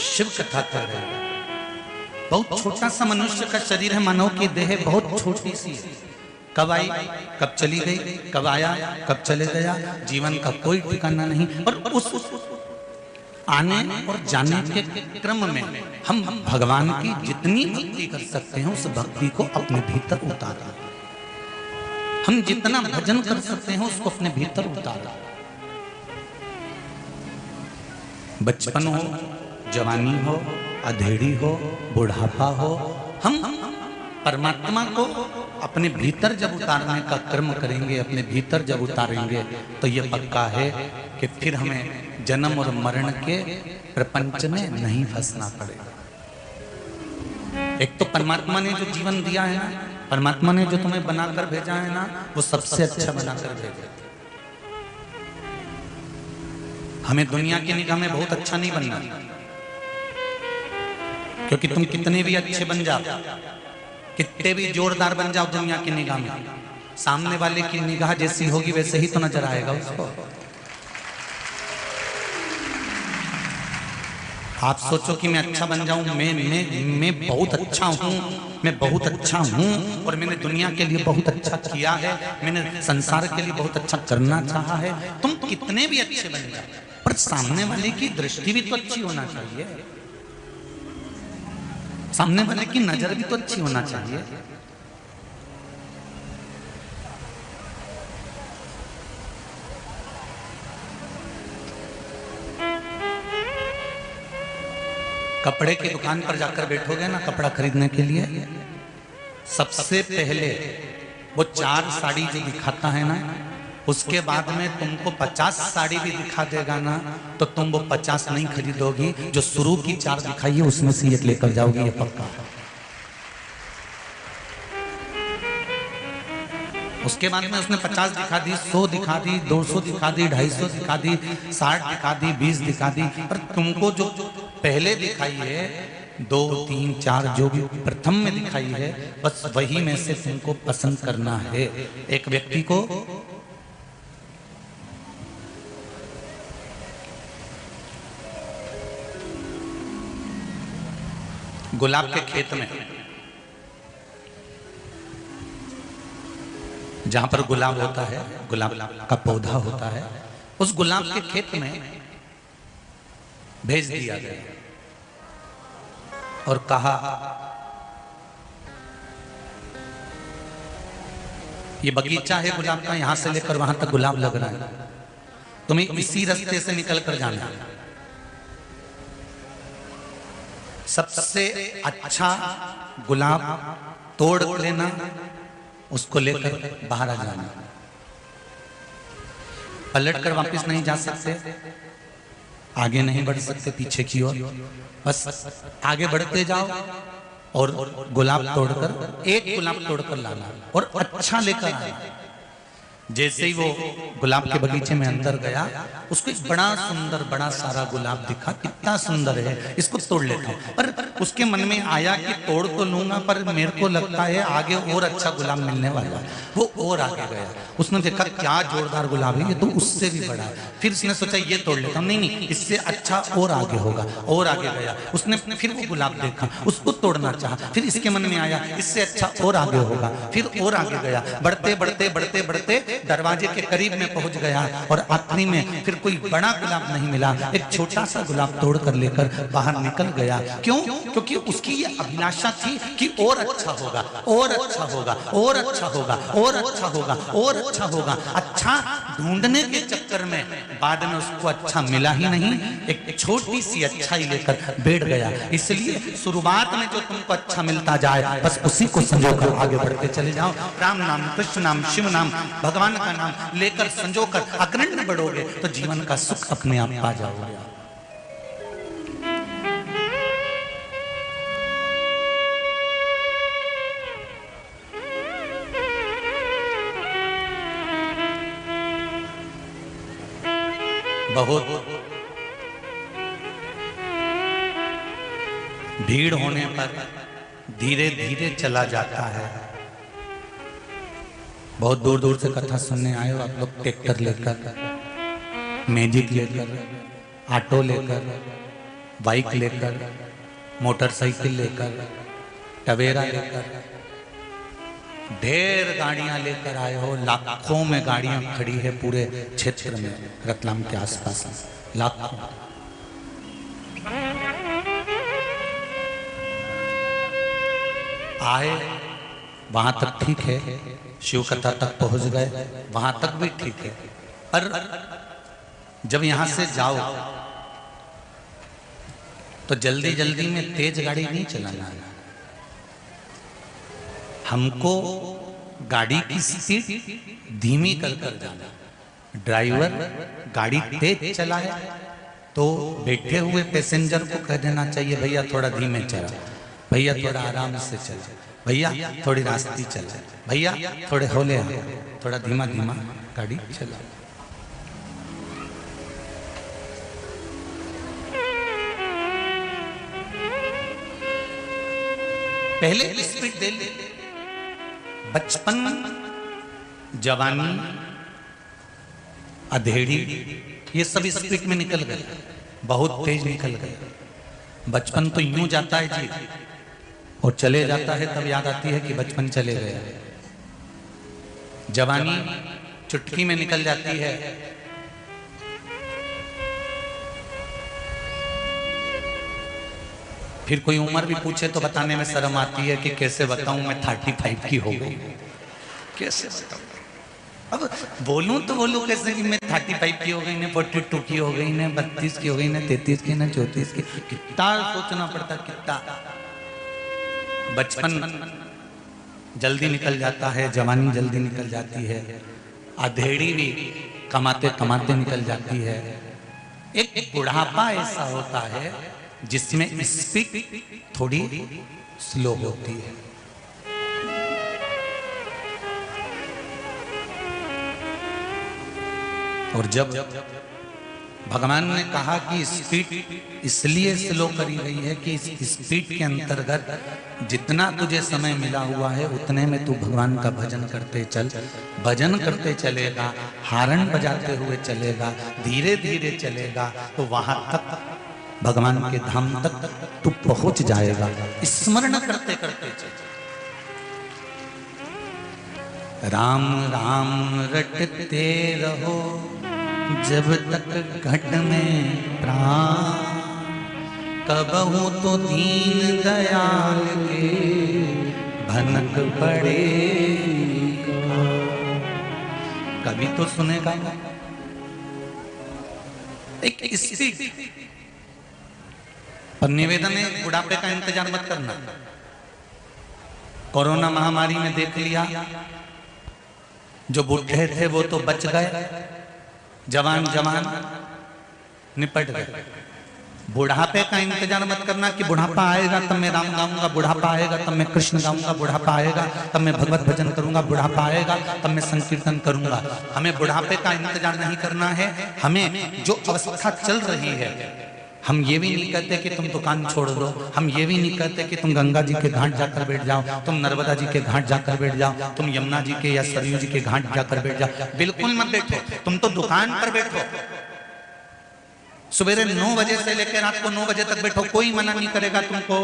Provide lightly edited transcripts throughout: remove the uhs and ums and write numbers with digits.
शिव कथा कर रहे हैं। बहुत छोटा सा मनुष्य का शरीर है, मानव की देह बहुत छोटी सी है। कब आई, कब चली गई, कब आया, कब चले गया, जीवन का कोई ठिकाना नहीं। और उस आने और जाने के क्रम में हम भगवान की जितनी भक्ति कर सकते हैं उस भक्ति को अपने भीतर उतारा। हम जितना भजन कर सकते हैं उसको अपने भीतर उतारा। बचपन हो, जवानी हो, अधेड़ी हो, बुढ़ापा हो, हम परमात्मा को अपने भीतर जब उतारने का कर्म करेंगे, अपने भीतर जब उतारेंगे तो ये पक्का है कि फिर हमें जन्म और मरण के प्रपंच में नहीं फंसना पड़ेगा। एक तो परमात्मा ने जो जीवन दिया है ना, परमात्मा ने जो तुम्हें बनाकर भेजा है ना, वो सबसे अच्छा बनाकर भेजा। हमें दुनिया की निगाह में बहुत अच्छा नहीं बनना, क्योंकि तुम कितने भी अच्छे बन जाओ, कितने भी जोरदार बन जाओ दुनिया की निगाह में, सामने वाले की निगाह जैसी होगी वैसे ही तो नजर आएगा उसको। आप सोचो कि मैं अच्छा बन जाऊं, मैं बहुत अच्छा हूं, मैं बहुत अच्छा हूं और मैंने दुनिया के लिए बहुत अच्छा किया है, मैंने संसार के लिए बहुत अच्छा करना चाहा है। तुम कितने भी अच्छे बन जाओ, पर सामने वाले की दृष्टि भी तो अच्छी होना चाहिए, सामने वाले की नजर भी तो अच्छी होना चाहिए। कपड़े की दुकान पर जाकर बैठोगे ना कपड़ा खरीदने के लिए, सबसे पहले वो 4 साड़ी जो दिखाता है ना, उसके बाद में तुमको 50 साड़ी भी दिखा देगा ना, तो तुम वो 50 नहीं खरीदोगी, जो शुरू की 4 दिखाई है उसमें से एक लेकर जाओगी, ये पक्का। उसके बाद में उसने 50 दिखा दी, 100 दिखा दी, 200 दिखा दी, 250 दिखा दी, 60 दिखा दी, 20 दिखा दी, पर तुमको जो पहले दिखाई है 2, 3, 4 जो भी प्रथम में दिखाई है, बस वही में से तुमको पसंद करना है। एक व्यक्ति को गुलाब के खेत में, जहां पर गुलाब होता है, गुलाब का पौधा होता है, उस गुलाब के खेत में भेज दिया गया और कहा ये बगीचा है गुलाब का, यहां से लेकर वहां तक गुलाब लग रहा है, तुम्हें इसी रास्ते से निकल कर जाना है। सबसे अच्छा गुलाब तोड़ लेना, उसको लेकर बाहर आ जाना, पलट कर वापस नहीं जा सकते, आगे नहीं बढ़ सकते पीछे की ओर, बस आगे बढ़ते जाओ और गुलाब तोड़कर, एक गुलाब तोड़कर लाना और अच्छा लेकर आना। जैसे ही वो गुलाब के बगीचे में अंदर गया, उसको एक बड़ा सुंदर बड़ा सारा गुलाब दिखा, कितना सुंदर है, इसको तोड़ लेता हूं। पर उसके मन में आया कि तोड़ तो लूंगा, पर मेरे को लगता है आगे और अच्छा गुलाब मिलने वाला है। वो और आगे गया, उसने देखा क्या जोरदार गुलाब है, ये तो उससे भी बड़ा है। फिर उसने सोचा ये तोड़ लेता हूं, नहीं इससे अच्छा और आगे होगा, और आगे गया, उसने फिर वो गुलाब देखा, उसको तोड़ना चाहा, फिर इसके मन में आया इससे अच्छा और आगे होगा, फिर और आगे गया, बढ़ते बढ़ते बढ़ते बढ़ते दरवाजे के करीब में पहुंच गया और आखिरी में फिर कोई बड़ा गुलाब नहीं मिला, एक छोटा सा गुलाब तोड़ कर लेकर बाहर निकल गया। क्यों? क्योंकि उसकी ये अभिलाषा थी कि और अच्छा होगा, और अच्छा होगा, और अच्छा होगा, और अच्छा होगा, और अच्छा होगा। अच्छा ढूंढने के चक्कर में बाद में उसको अच्छा मिला ही नहीं, एक छोटी सी अच्छाई लेकर बैठ गया। इसलिए शुरुआत में जो तुमको अच्छा मिलता जाए, बस उसी को संजोकर आगे बढ़ते चले जाओ। राम नाम, कृष्ण नाम, शिव नाम, भगवान का नाम लेकर संजोकर अग्रणी बढ़ोगे तो जीवन का सुख अपने आप पा जाओगे। बहुत भीड़ होने पर धीरे धीरे चला जाता है। बहुत दूर दूर से कथा सुनने आए हो आप लोग, ट्रैक्टर लेकर, मैजिक लेकर, ऑटो लेकर, बाइक लेकर, मोटरसाइकिल लेकर, टवेरा लेकर, ढेर गाड़ियां लेकर आए हो। लाखों में गाड़ियां खड़ी है पूरे क्षेत्र में, रतलाम के आसपास लाखों। आए वहां तक ठीक है, शिव कथा तक पहुंच गए, वहां तक भी ठीक है। पर जब यहां से जाओ तो जल्दी जल्दी में तेज गाड़ी नहीं चलाना है। हमको गाड़ी की स्पीड धीमी कर कर जाना। ड्राइवर गाड़ी तेज चलाए तो बैठे हुए पैसेंजर को कह देना चाहिए, भैया थोड़ा धीमे चला, भैया थोड़ा आराम से चला, भैया थोड़ी रास्ते चला, भैया थोड़े हौले आओ, थोड़ा धीमा धीमा गाड़ी चला। पहले स्पीड दे ले। बचपन, जवानी, अधेड़ी, ये सब स्पीड में निकल गए, बहुत तेज निकल गए। बचपन तो यूं जाता है जी, और चले जाता है तब याद आती है कि बचपन चले गया। जवानी चुटकी में निकल जाती है। फिर कोई उम्र भी पूछे तो बताने में शर्म आती है कि कैसे बताऊं मैं 35 की हो गई, कैसे बताऊं। अब बोलूं तो बोलूं कैसे कि मैं 35 की हो गई, ने 42 की हो गई, ने 32 की हो गई, ने 33 की, ने 34 की। कितना सोचना पड़ता, कितना। बचपन जल्दी निकल जाता है, जवानी जल्दी निकल जाती है, अधेड़ी भी कमाते कमाते निकल जाती है। एक बुढ़ापा ऐसा होता है जिसमें स्पीड थोड़ी स्लो होती है। और जब भगवान ने कहा कि स्पीड इसलिए स्लो करी गई है कि इस स्पीड के अंतर्गत जितना तुझे समय मिला हुआ है उतने में तू भगवान का भजन करते चल। भजन करते चलेगा, हारन बजाते हुए चलेगा, धीरे धीरे चलेगा, तो वहां तक भगवान के धाम तक तू पहुंच जाएगा। स्मरण करते करते चल। राम राम रटते रहो जब तक घट में प्राण, कबहू तो दीन दयाल के भनक पड़ेगा। कभी तो सुनेगा एक स्पीड। और निवेदन है, बुढ़ापे का इंतजार मत करना। कोरोना महामारी में देख लिया, जो बूढ़े थे वो तो बच गए, जवान जवान निपट गए। बुढ़ापे का इंतजार मत करना कि बुढ़ापा आएगा तब मैं राम गाऊंगा, बुढ़ापा आएगा तब मैं कृष्ण गाऊंगा, बुढ़ापा आएगा तब मैं भगवत भजन करूंगा, बुढ़ापा आएगा तब मैं संकीर्तन करूंगा। हमें बुढ़ापे का इंतजार नहीं करना है। हमें जो अवस्था चल रही है, हम ये भी नहीं कहते कि तुम दुकान छोड़ दो, हम ये भी नहीं कहते कि तुम गंगा जी के घाट जाकर बैठ जाओ, तुम नर्मदा जी के घाट जाकर बैठ जाओ, तुम यमुना जी के या सरयू जी के घाट जाकर बैठ जाओ। बिल्कुल मत बैठो, तुम तो दुकान पर बैठो। सवेरे 9 बजे से लेकर रात को 9 बजे तक बैठो, कोई मना नहीं करेगा तुमको।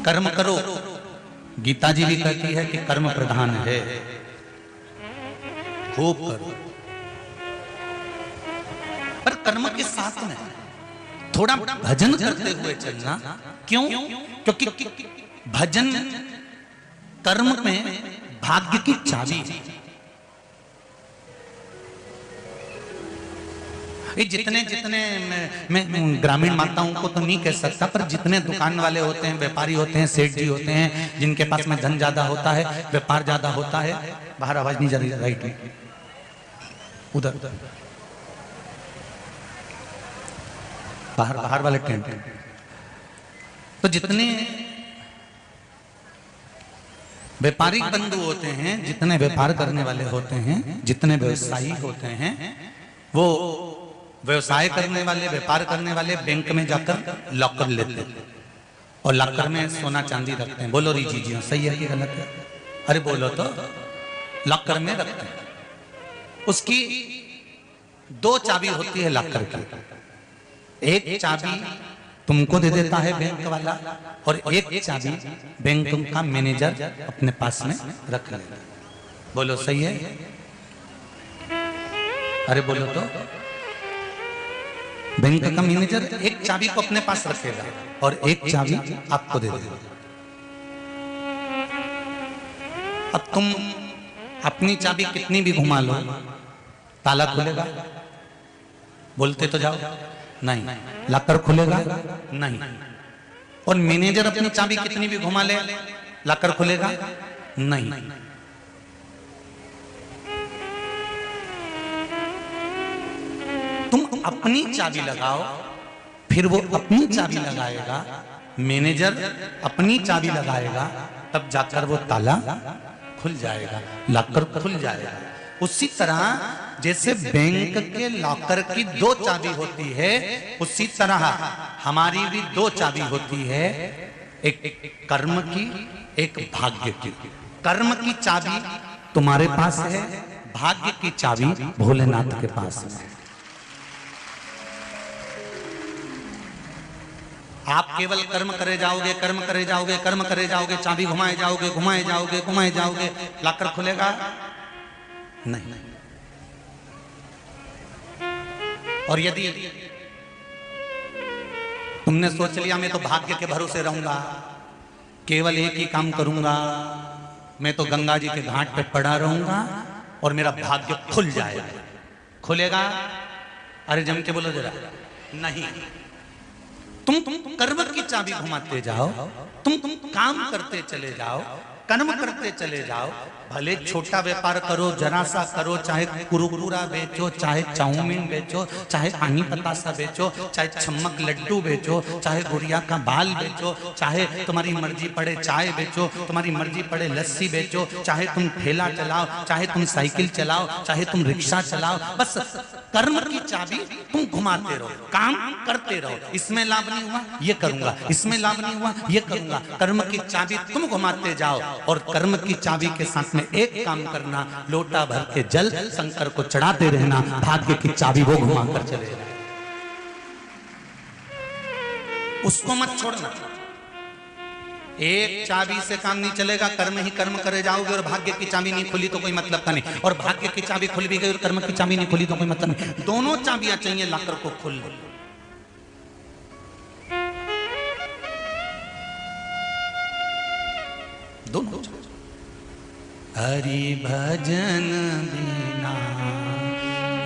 कर्म करो। गीता जी भी कहती है कि कर्म प्रधान है, खूब करो। पर कर्म के साथ में थोड़ा भजन करते हुए चलना। क्यों? क्योंकि भजन कर्म में भाग्य की चाबी। ये जितने जितने मैं ग्रामीण माताओं को तो नहीं कह सकता, पर जितने दुकान वाले होते हैं, व्यापारी होते हैं, सेठ जी होते हैं, जिनके पास में धन ज्यादा होता है, व्यापार ज्यादा होता है। बाहर आवाज नहीं जा रही, राइट उधर बाहर वाले टेंट। तो जितने व्यापारिक बंधु होते हैं, जितने व्यापार करने वाले होते हैं, जितने व्यवसायी होते हैं, वो व्यवसाय करने वाले, व्यापार करने वाले बैंक में जाकर लॉकर लेते हैं और लॉकर में सोना चांदी रखते हैं। बोलो रीजी जी, सही है कि गलत है? अरे बोलो तो। लॉकर में रखते हैं। उसकी दो चाबी होती है लॉकर की। एक चाबी तुमको दे देता है बैंक वाला और एक चाबी बैंक का मैनेजर अपने पास में रख लेता। बोलो सही है? अरे बोलो तो। बैंक का मैनेजर एक चाबी को अपने पास रखेगा और एक चाबी आपको दे देगा। अब तुम अपनी चाबी कितनी भी घुमा लो, ताला खुलेगा? बोलते तो जाओ। नहीं। लॉकर खुलेगा? नहीं। और मैनेजर अपनी चाबी कितनी भी घुमा ले, लॉकर खुलेगा? नहीं। तुम अपनी चाबी लगाओ, फिर वो अपनी चाबी लगाएगा, मैनेजर अपनी चाबी लगाएगा, तब जाकर वो ताला खुल जाएगा, लॉकर खुल जाएगा। उसी तरह जैसे बैंक के लॉकर की दो चाबी होती है, उसी तरह हमारी भी दो चाबी होती है, एक कर्म की, एक भाग्य की। कर्म की चाबी तुम्हारे पास है, भाग्य की चाबी भोलेनाथ के पास है। आप केवल कर्म करे जाओगे, कर्म करे जाओगे, कर्म करे जाओगे, चाबी घुमाए जाओगे, घुमाए जाओगे, घुमाए जाओगे, लॉकर खुलेगा? नहीं। और यदि तुमने सोच लिया मैं तो भाग्य के भरोसे रहूंगा, केवल एक ही काम करूंगा, मैं तो गंगा जी के घाट पे पड़ा रहूंगा और मेरा भाग्य खुल जाएगा, खुलेगा? अरे जम के बोलो जरा। नहीं। तुम कर्म की चाबी घुमाते जाओ, तुम काम करते चले जाओ, कर्म करते चले जाओ, भले छोटा व्यापार करो, जरा सा करो, चाहे कुरकुरा बेचो, चाहे चाउमीन बेचो, चाहे पानी पतासा बेचो, चाहे छम्मक लड्डू बेचो, चाहे गुड़िया का बाल बेचो, चाहे तुम्हारी मर्जी पड़े चाय बेचो, तुम्हारी मर्जी पड़े लस्सी बेचो, चाहे तुम ठेला चलाओ, चाहे तुम साइकिल चलाओ, चाहे तुम रिक्शा चलाओ, बस कर्म की चाबी तुम घुमाते रहो, काम करते रहो। इसमें लाभ नहीं हुआ ये करूंगा, इसमें लाभ नहीं हुआ ये करूंगा। कर्म की चाबी तुम घुमाते जाओ और कर्म की चाबी के साथ में एक काम करना, लोटा भर के जल शंकर को चढ़ाते रहना, भाग्य की चाबी वो घुमाकर चले जाए, उसको मत छोड़ना। एक चाबी से काम नहीं चलेगा, कर्म ही कर्म करे जाओगे और भाग्य की चाबी नहीं खुली तो कोई मतलब का नहीं, और भाग्य की चाबी खुल भी गई और कर्म की चाबी नहीं खुली तो कोई मतलब नहीं। दोनों चाबियां चाहिए लॉकर को खुल। दोनों। हरि भजन बिना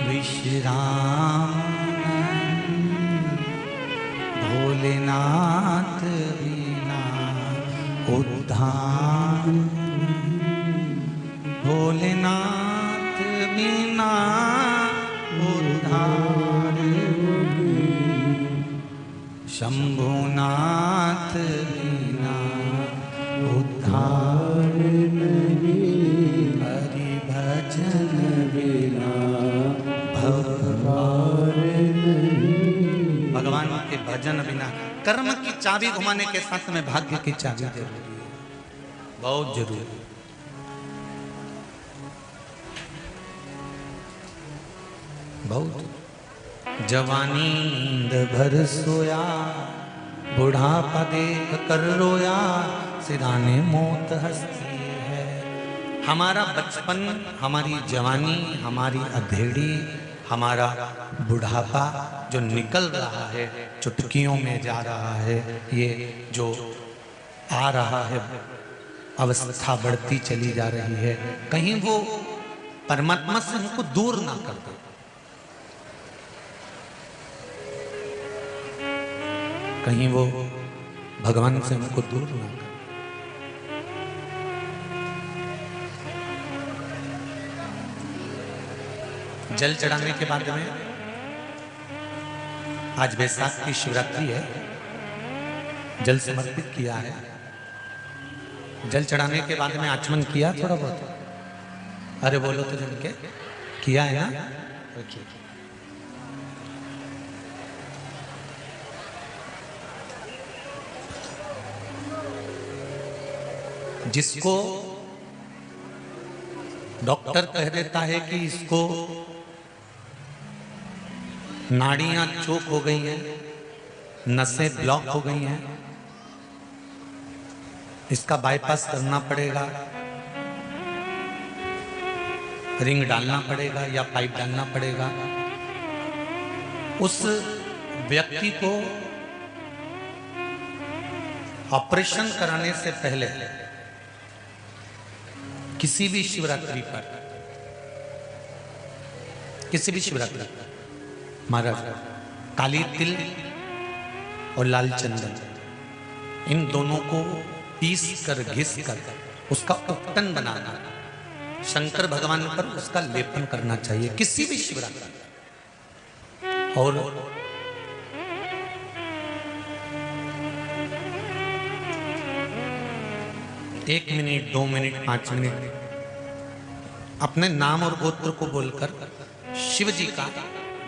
विश्राम, भोलेनाथ बिना उद्धार, भोलेनाथ बिना उद्धार, शंभुनाथ बिना उद्धार नहीं, हरि भजन बिना भगवान नहीं। भगवान के भजन बिना, कर्म की चाबी घुमाने के साथ में भाग्य की चाबी जरूरी है, बहुत जरूरी। बहुत। जवानी नींद भर सोया, बुढ़ापा देख कर रोया, सिराने मौत हंसती है। हमारा बचपन, हमारी जवानी, हमारी अधेड़ी, हमारा बुढ़ापा जो निकल रहा है, चुटकियों में जा रहा है, ये जो आ रहा है, अवस्था बढ़ती चली जा रही है, कहीं वो परमात्मा से हमको दूर ना कर दे। कहीं वो भगवान से हमको दूर ना कर। जल चढ़ाने के बाद में, आज बैसाख की शिवरात्रि है, जल समर्पित किया है। जल चढ़ाने के बाद में आचमन किया थोड़ा बहुत? अरे बोलो तो जल के किया है ना? जिसको डॉक्टर कह देता है कि इसको नाड़ियां चोक हो गई हैं, नसें ब्लॉक हो गई हैं, इसका बाईपास करना पड़ेगा, रिंग डालना पड़ेगा या पाइप डालना पड़ेगा। उस व्यक्ति को ऑपरेशन कराने से पहले किसी भी शिवरात्रि पर, किसी भी शिवरात्रि पर महाराज काली तिल और लाल चंदन इन दोनों को पीस कर घिस कर उसका उपटन बनाना, शंकर भगवान पर उसका लेपन करना चाहिए किसी भी शिवरात्रि। और एक मिनट, 2 मिनट, 5 मिनट अपने नाम और गोत्र को बोलकर शिव जी का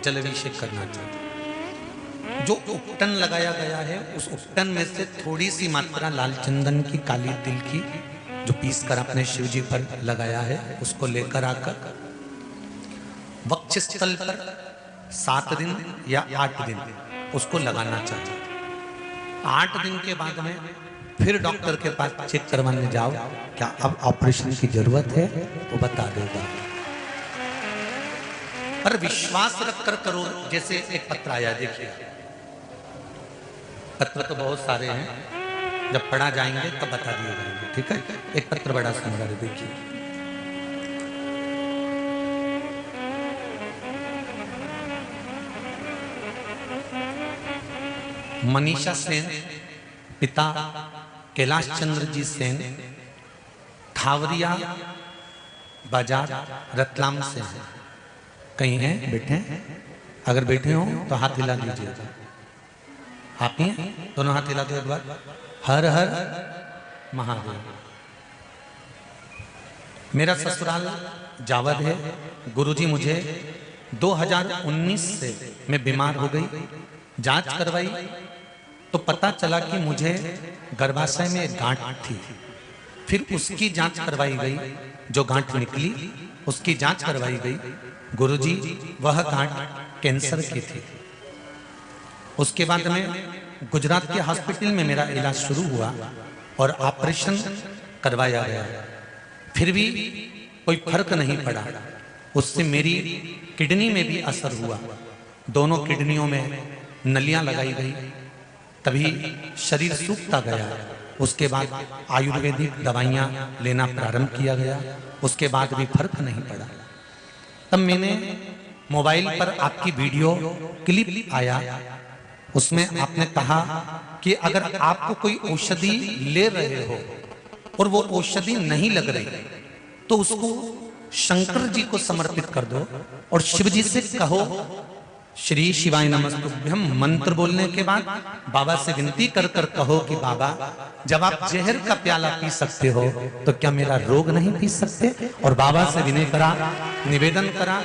जलाभिषेक करना चाहिए। जो उपटन लगाया गया है उस उपटन में से थोड़ी सी मात्रा लाल चंदन की, काली तिल की, जो पीस कर अपने शिव जी पर लगाया है, उसको लेकर आकर वक्षस्थल पर 7 दिन या 8 दिन उसको लगाना चाहिए। 8 दिन के बाद में फिर डॉक्टर के पास चेक करवाने जाओ, क्या अब ऑपरेशन की जरूरत है तो बता देगा। पर विश्वास रखकर करो। जैसे एक पत्र आया, देखिए पत्र तो बहुत सारे हैं, जब पढ़ा जाएंगे तब बता दिए जाएंगे, ठीक है। एक पत्र बड़ा सुंदर है, देखिए। मनीषा सेन, पिता कैलाश चंद्र जी सेन, थावरिया बाजार, रतलाम से हैं। कहीं हैं बैठे? अगर बैठे हो तो हाथ हिला दीजिए। आप ही हैं? दोनों हाथ हिला दो एक बार। हर हर महादेव। मेरा ससुराल जावद है। गुरुजी मुझे 2019 से मैं बीमार हो गई, जांच करवाई तो पता चला कि मुझे गर्भाशय में एक गांठ थी। फिर उसकी जांच करवाई गई, जो गांठ निकली उसकी जांच करवाई गई। गुरुजी वह गांठ कैंसर की थी। उसके बाद में गुजरात के हॉस्पिटल में मेरा इलाज शुरू हुआ और ऑपरेशन करवाया गया, फिर भी कोई फर्क नहीं पड़ा। उससे मेरी किडनी में भी असर हुआ, दोनों किडनियों में नलियां लगाई गई, तभी शरीर सूखता गया। उसके बाद आयुर्वेदिक दवाइयां लेना प्रारंभ किया गया, उसके बाद भी फर्क नहीं पड़ा। तब मैंने मोबाइल पर आपकी वीडियो क्लिप आया, उसमें आपने कहा कि अगर आपको कोई औषधि ले रहे हो और वो औषधि नहीं लग रही तो उसको शंकर जी को समर्पित कर दो और शिव जी से कहो श्री शिवाय नमस्तुभ्यम मंत्र बोलने के बाद बाबा से विनती कर कर कहो कि बाबा जब आप जहर का प्याला पी सकते हो तो क्या मेरा रोग नहीं पी सकते। और बाबा से विनय करा, निवेदन करा।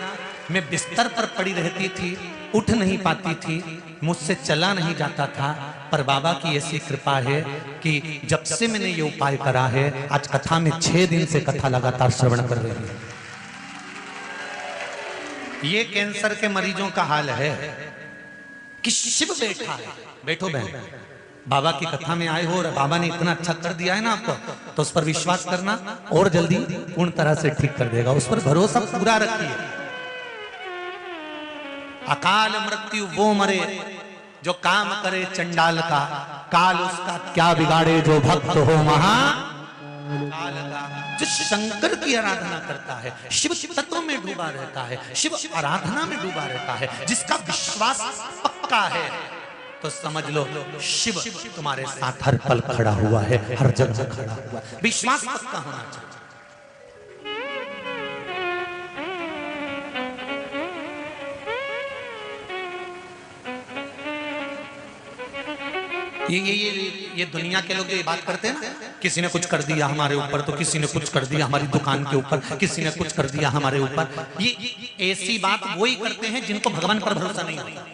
मैं बिस्तर पर पड़ी रहती थी, उठ नहीं पाती थी, मुझसे चला नहीं जाता था, पर बाबा की ऐसी कृपा है कि जब से मैंने ये उपाय करा है, आज कथा में 6 दिन से कथा लगातार श्रवण कर रही है। ये कैंसर के मरीजों का हाल है कि शिव बैठा है। बैठो बहन, बाबा की कथा में आए हो और बाबा ने इतना अच्छा कर दिया है ना आपको, तो उस पर विश्वास करना और जल्दी पूर्ण तरह से ठीक कर देगा। उस पर भरोसा पूरा रखिए। अकाल मृत्यु वो मरे जो काम करे चंडाल का, काल उसका क्या बिगाड़े जो भक्त हो महा काल का। जो शंकर की आराधना करता है, शिव तत्व में डूबा रहता है, शिव आराधना में डूबा रहता है, जिसका विश्वास पक्का है, तो समझ लो शिव तुम्हारे साथ हर पल खड़ा हुआ है, हर जगह खड़ा हुआ है। विश्वास पक्का होना चाहिए। ये दुनिया के लोग जो ये बात करते हैं ना, किसी ने कुछ कर दिया हमारे ऊपर, तो किसी ने कुछ कर दिया हमारी दुकान के ऊपर, किसी ने कुछ कर दिया हमारे ऊपर, ये ऐसी बात वही करते हैं जिनको भगवान पर भरोसा नहीं होता।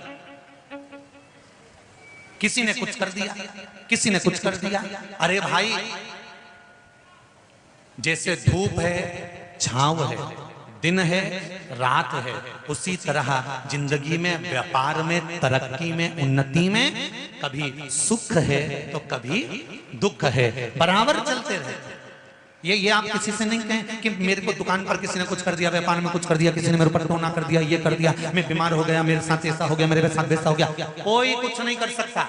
किसी ने कुछ कर दिया, किसी ने कुछ कर दिया। अरे भाई, जैसे धूप है छांव है, दिन है, रात है। उसी तरह जिंदगी में, व्यापार में, तरक्की में, उन्नति में कभी सुख है तो कभी दुख है, बराबर चलते रहते। ये आप किसी से नहीं कहें कि मेरे को दुकान पर किसी ने कुछ कर दिया, व्यापार में कुछ कर दिया, किसी ने मेरे ऊपर टोना कर दिया, ये कर दिया, मैं बीमार हो गया, मेरे साथ ऐसा हो गया, मेरे साथ वैसा हो गया। कोई कुछ नहीं कर सकता।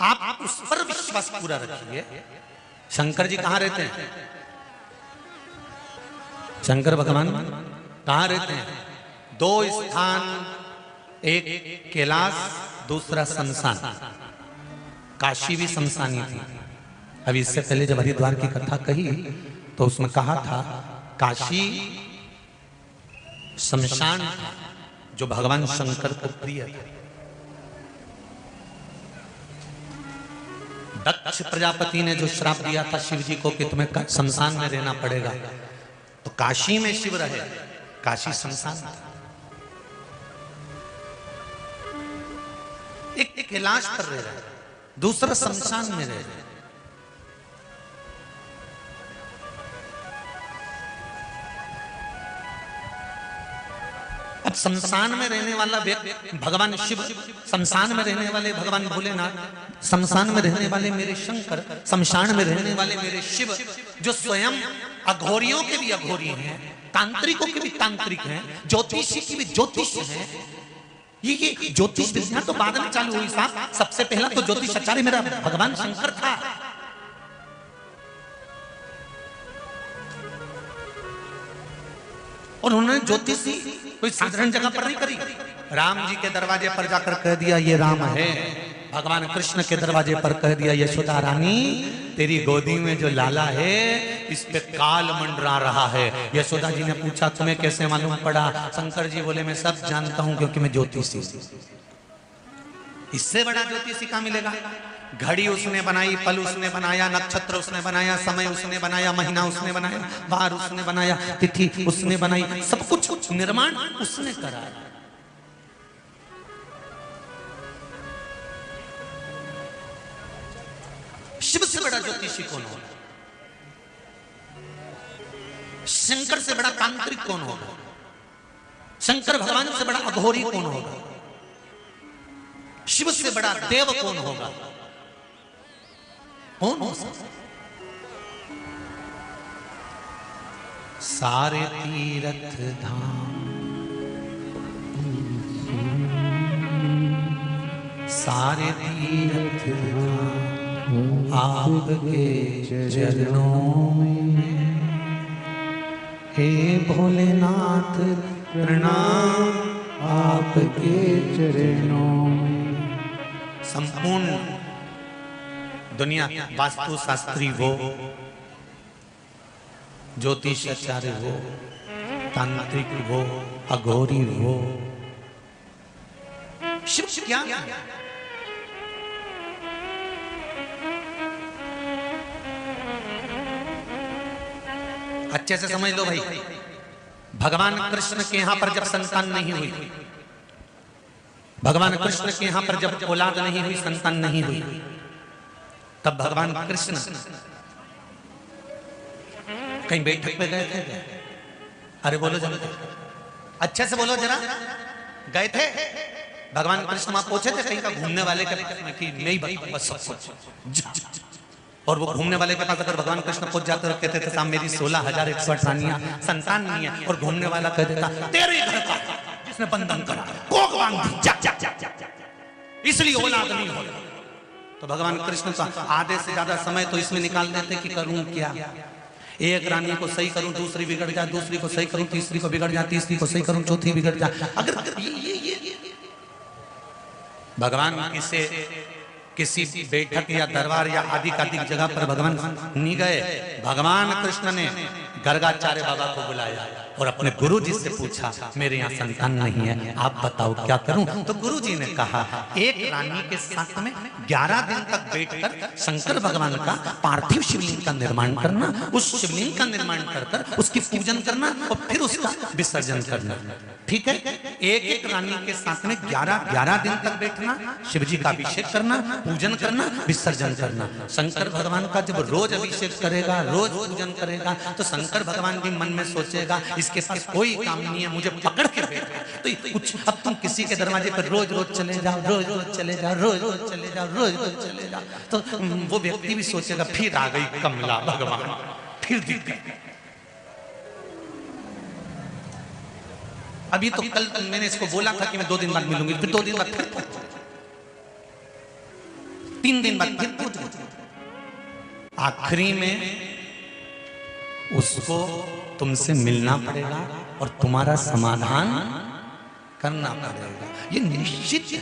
आप उस पर विश्वास पूरा रखिए। शंकर जी कहां रहते हैं? शंकर भगवान कहां रहते हैं? दो स्थान, एक कैलाश, दूसरा शमशान। काशी भी शमशानी थी। अभी इससे पहले जब हरिद्वार की कथा कही तो उसमें कहा था काशी शमशान था जो भगवान शंकर को प्रिय था। दक्ष प्रजापति ने जो श्राप दिया था शिव जी को कि तुम्हें शमशान में रहना पड़ेगा, तो काशी में शिव रहे, काशी शमशान था। एक कैलाश पर रह रहे, दूसरा शमशान में रह रहे। अब शमशान में रहने वाला व्यक्ति भगवान शिव, शमशान में रहने वाले भगवान भोलेनाथ, शमशान में रहने वाले मेरे शंकर, शमशान में रहने वाले मेरे शिव, जो स्वयं अघोरियों के भी अघोरी हैं, तांत्रिकों के भी तांत्रिक हैं, ज्योतिषी की भी ज्योतिष हैं। ये ज्योतिष विद्या तो बाद में चालू हुई साहब। सबसे पहला तो ज्योतिष आचार्य मेरा भगवान शंकर था। और उन्होंने ज्योतिषी कोई साधारण जगह पर नहीं करी। राम जी के दरवाजे पर जाकर कह दिया ये राम है। भगवान कृष्ण के दरवाजे पर कह दिया यशोदा रानी तेरी गोदी में जो लाला है इस पे काल मंडरा रहा है। यशोदा जी ने पूछा तुम्हें कैसे मालूम पड़ा? शंकर जी बोले मैं सब जानता हूं क्योंकि मैं ज्योतिषी। इससे बड़ा ज्योतिषी कहां मिलेगा? घड़ी उसने बनाई, पल उसने बनाया, नक्षत्र उसने बनाया, समय उसने बनाया, महीना उसने बनाया, बार उसने बनाया, तिथि उसने बनाई, सब कुछ निर्माण उसने कराया। शिव से बड़ा ज्योतिषी कौन होगा? शंकर से बड़ा तांत्रिक कौन होगा? शंकर भगवान से बड़ा अघोरी कौन होगा? शिव से बड़ा देव कौन होगा? कौन हो सकता? सारे तीर्थ धाम, सारे तीर्थ धाम आपके चरणों में। हे भोलेनाथ प्रणाम आपके चरणों में। संपूर्ण दुनिया, वास्तु शास्त्री हो, ज्योतिष आचार्य हो, तांत्रिक हो, अघोरी हो, शिव क्या? अच्छे से समझ लो भाई। भगवान कृष्ण के यहां पर जब संतान नहीं हुई, भगवान कृष्ण के यहां पर जब औलाद नहीं हुई, संतान नहीं हुई, तब भगवान कृष्ण कहीं बैठक पे गए थे? अरे बोलो जरा, अच्छे से बोलो जरा। गए थे? भगवान कृष्ण वहां पहुंचे थे कहीं का घूमने वाले के कि नहीं बस सब कुछ। और वो घूमने वाले के पास अगर भगवान कृष्ण पहुंच जाते और कहते थे साहब मेरी 16,108 रानियां, संतान नहीं है, और घूमने वाला कह देता तेरे घर का जिसने बंधन करा कोक बांध दी, जा जा जा जा, इसलिए औलाद नहीं हो। तो भगवान कृष्ण का आधे से ज्यादा समय तो इसमें निकाल देते कि करूं क्या? एक रानी को सही करूं, दूसरी बिगड़ जाए, दूसरी को सही करूं, तीसरी को बिगड़ जाए, तीसरी को सही करूं, चौथी बिगड़ जाए। अगर ये भगवान किसी बैठक या दरबार या आदि जगह पर भगवान नहीं गए। भगवान कृष्ण ने गर्गाचार्य बाबा को बुलाया और अपने गुरुजी से पूछा मेरे यहाँ संतान नहीं है, आप बताओ क्या करूं। तो गुरुजी ने कहा एक रानी के साथ में 11 दिन तक बैठकर शंकर भगवान का पार्थिव शिवलिंग का निर्माण करना, उस शिवलिंग का निर्माण कर उसकी पूजन करना और फिर उसका विसर्जन करना। ठीक है, एक एक रानी के साथ में 11 दिन तक बैठना, शिव जी का अभिषेक करना, पूजन करना, विसर्जन करना। शंकर भगवान का जब रोज अभिषेक करेगा, रोज पूजन करेगा, तो शंकर भगवान भी मन में सोचेगा इसके पास कोई काम नहीं है, मुझे पकड़ के बैठे। तो कुछ अब तुम किसी के दरवाजे पर रोज रोज चले जाओ, रोज रोज चले जाओ, रोज रोज चले जाओ, रोज रोज चले जाओ, तो वो व्यक्ति भी सोचेगा फिर आ गई कमला भगवान, फिर दिख गई। अभी तो कल मैंने इसको बोला था कि मैं 2 दिन बाद मिलूंगी, फिर 2 दिन बाद फिर 3 दिन बाद फिर आखिरी में उसको तुमसे मिलना पड़ेगा और तुम्हारा समाधान करना पड़ेगा। ये निश्चित है,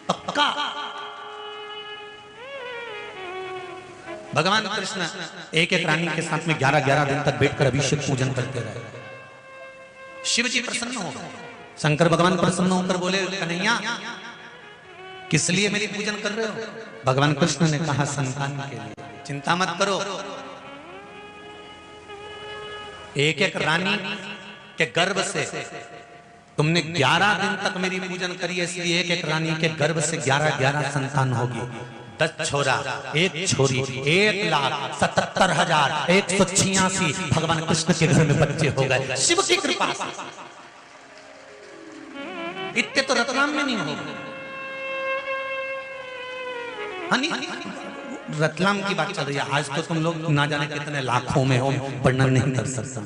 पक्का। भगवान कृष्ण एक एक रानी के साथ में 11 दिन तक बैठकर अभिषेक पूजन करते रहे। शिव जी प्रसन्न हो गए, शंकर भगवान प्रसन्न होकर बोले कन्हैया किस लिए मेरी पूजन कर रहे हो। भगवान कृष्ण ने कहा संतान के लिए। चिंता मत करो, एक एक रानी के गर्भ से तुमने 11 दिन तक मेरी पूजन करी है, इसलिए एक एक रानी के गर्भ से 11 संतान होगी। 10 छोरा 1 छोरी, 1,77,186 भगवान कृष्ण के घर में बच्चे हो गए शिव की कृपा से। इतने तो रतलाम में नहीं होगा। रतलाम की बात चल रही है, आज तो तुम लोग ना जाने कितने लाखों में हो, वर्णन नहीं कर सकता।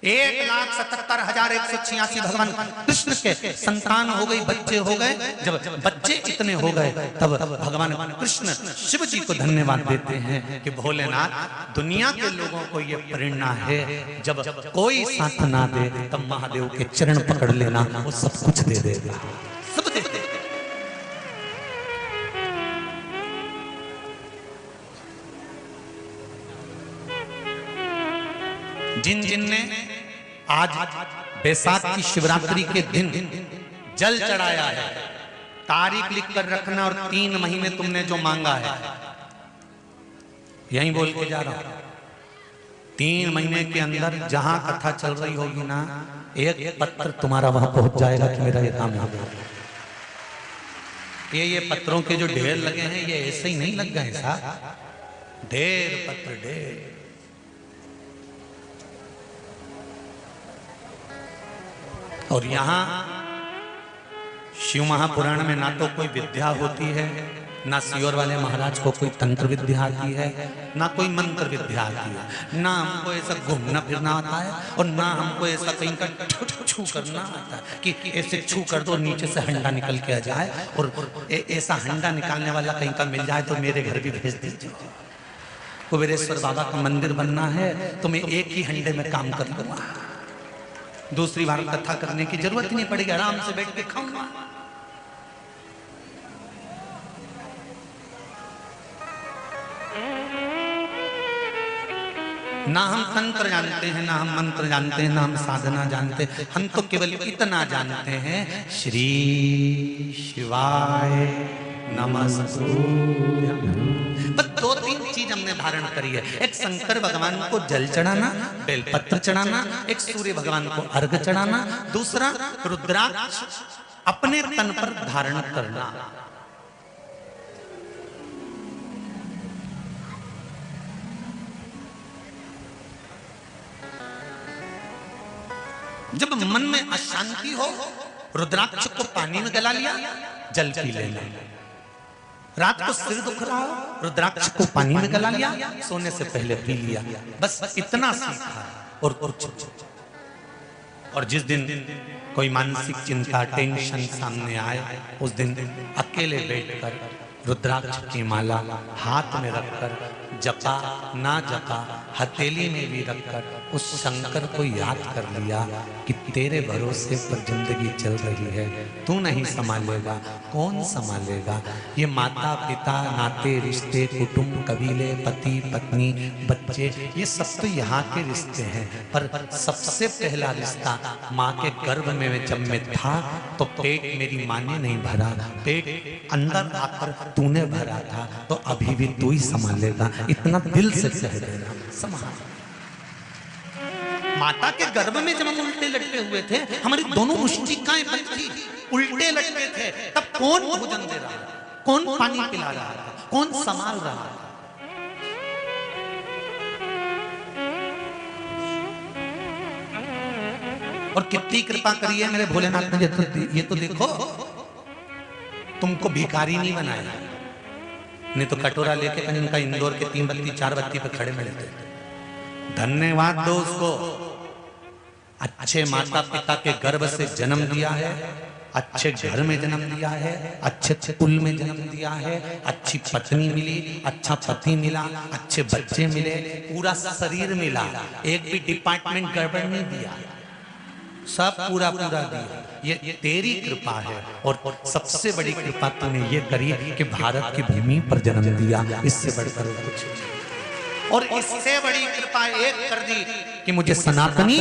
1,77,186 भगवान कृष्ण के संतान हो गई, बच्चे हो गए। जब बच्चे इतने हो गए तब भगवान कृष्ण शिव जी को धन्यवाद देते हैं कि भोलेनाथ दुनिया के लोगों को ये प्रेरणा है, जब कोई साथ ना दे तब महादेव के चरण पकड़ लेना, वो सब कुछ दे देगा, सब दे देगा। जिन जिन ने आज बैसाख की शिवरात्रि के दिन जल चढ़ाया है, तारीख लिख कर रखना और 3 महीने तुमने जो मांगा है, यहीं बोल के जा रहा हूं, 3 महीने के अंदर जहां कथा चल रही होगी ना, एक पत्र तुम्हारा वहां पहुंच जाएगा कि मेरा ये काम हो गया। ये पत्रों के जो ढेर लगे हैं ये ऐसे ही नहीं लग गए साहब, ढेर पत्र ढेर। और यहाँ शिव महापुराण में ना तो कोई विद्या होती है, ना सियोर वाले महाराज को कोई तंत्र विद्या आती है, ना कोई मंत्र विद्या आती है, ना हमको ऐसा घूमना फिरना आता है, और ना हमको ऐसा कहीं का छू करना आता है कि ऐसे छू कर दो नीचे से हंडा निकल के आ जाए, और ऐसा हंडा निकालने वाला कहीं का मिल जाए तो मेरे घर भी भेज दीजिए। कुबेरेश्वर बाबा का मंदिर बनना है तो मैं एक ही हंडे में काम कर लूंगा, दूसरी बार कथा करने की जरूरत नहीं पड़ेगी, आराम से बैठ के खाऊंगा। ना हम तंत्र जानते हैं, ना हम मंत्र जानते हैं, ना हम साधना जानते हैं, हम तो केवल इतना जानते हैं श्री शिवाय नमस्तुभ्यं। बस 2-3 चीज हमने धारण करी है, एक शंकर भगवान को जल चढ़ाना, बेलपत्र चढ़ाना, एक सूर्य भगवान को अर्घ चढ़ाना, दूसरा रुद्राक्ष अपने तन पर धारण करना। जब मन में अशांति हो, रुद्राक्ष को पानी में गला लिया, जल पी लेना। रात को सिर दुख रहा हो, रुद्राक्ष को पानी में गला लिया, सोने से पहले पी लिया। बस इतना सीखा और कुछ। और जिस दिन कोई मानसिक चिंता टेंशन सामने आए, उस दिन अकेले बैठकर रुद्राक्ष की माला हाथ में रखकर जपा ना जपा हथेली में भी रखकर उस शंकर को याद कर लिया कि तेरे भरोसे पर जिंदगी चल रही है, तू नहीं संभालेगा कौन संभालेगा। ये माता पिता नाते रिश्ते कुटुंब कबीले पति पत्नी बच्चे ये सब तो यहाँ के रिश्ते हैं, पर सबसे पहला रिश्ता माँ के गर्भ में जब मैं था तो पेट मेरी माँ ने नहीं भरा, पेट अंदर आकर तूने भरा था, तो अभी भी तू ही संभालेगा, इतना दिल से कह देना संभाल। माता के गर्भ में जब हम उल्टे लटके हुए थे, हमारी दोनों मुष्टिकाएं बंद थी, उल्टे लटके थे, तब कौन भोजन दे रहा था, कौन पानी पिला रहा था, कौन संभाल रहा था। और कितनी कृपा करी है मेरे भोलेनाथ ने, ये तो देखो तुमको भिखारी नहीं बनाया, नहीं तो कटोरा लेके कहीं उनका इंदौर के 3 बत्ती 4 बत्ती पे खड़े मिलते। धन्यवाद दो उसको, अच्छे माता पिता के गर्भ से जन्म दिया है, अच्छे घर में जन्म दिया है, अच्छे कुल में जन्म दिया है, अच्छी पत्नी मिली, अच्छा पति मिला, अच्छे बच्चे मिले, पूरा शरीर मिला, एक भी डिपार्टमेंट गड़बड़ नहीं दिया, सब पूरा पूरा दिया। ये तेरी कृपा है। और सबसे बड़ी कृपा तूने ये करी कि भारत की भूमि पर जन्म दिया, इससे बढ़कर कुछ। और इससे बड़ी कृपा एक कर दी कि मुझे सनातनी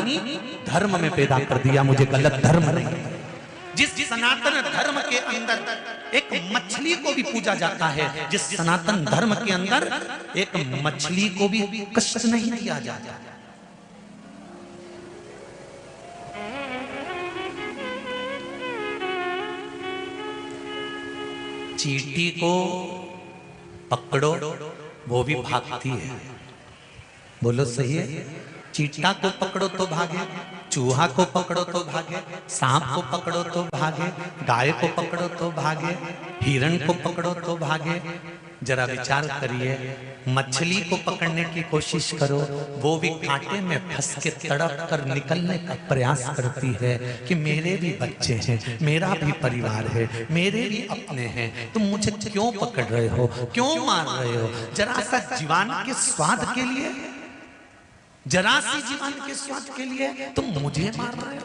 धर्म में पैदा कर दिया, मुझे गलत धर्म नहीं। जिस सनातन धर्म के अंदर एक मछली को भी पूजा जाता है, जिस सनातन धर्म के अंदर एक मछली को भी कष्ट नहीं दिया जाता। चींटी को पकड़ो वो भी भागती है, बोलो सही है। चींटा को पकड़ो तो भागे, चूहा को पकड़ो तो भागे, सांप को पकड़ो तो भागे, गाय को पकड़ो तो भागे, हिरण को पकड़ो तो भागे। जरा विचार करिए, मछली को पकड़ने की कोशिश करो, वो भी कांटे में फंस के तड़प कर निकलने का प्रयास करती है कि मेरे भी बच्चे हैं, मेरा भी परिवार है, मेरे भी अपने हैं, तुम मुझे क्यों पकड़ रहे हो, क्यों मार रहे हो? जरा सा जीवन के स्वाद के लिए, जरा सी जीवन के स्वाद के लिए तुम मुझे मार रहे हो।